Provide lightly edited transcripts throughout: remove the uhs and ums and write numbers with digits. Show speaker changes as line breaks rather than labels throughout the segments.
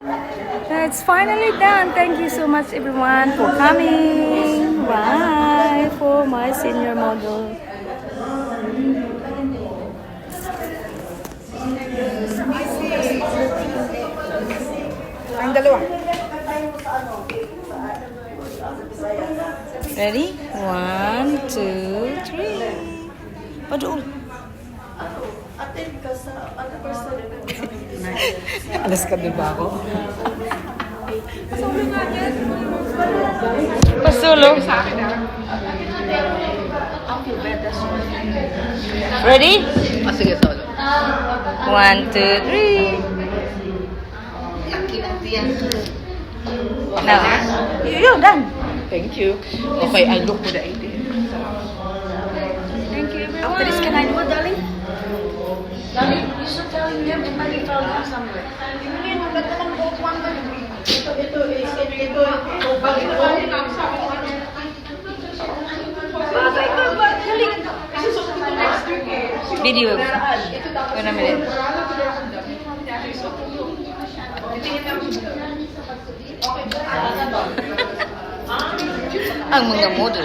It's finally done. Thank you so much everyone for coming. Bye for my senior model.
Ang dalawa.
Ready? 1, 2, 3. Padoon.
Alas ka ba ako?
Pasulo. Ready?
Sige, solo.
1, 2, 3. Now, you're done.
Thank you. Okay, I look for the idea.
Thank you everyone.
After this, can I do it, darling? Darling, you should tell them it might be found out somewhere.
Video. Wait a minute. Ang mga model.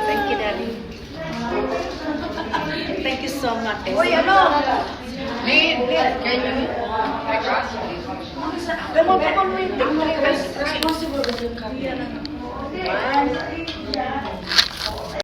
Thank you, darling. Thank you so much.
Uy, ano? Can you...
Responsible with your career.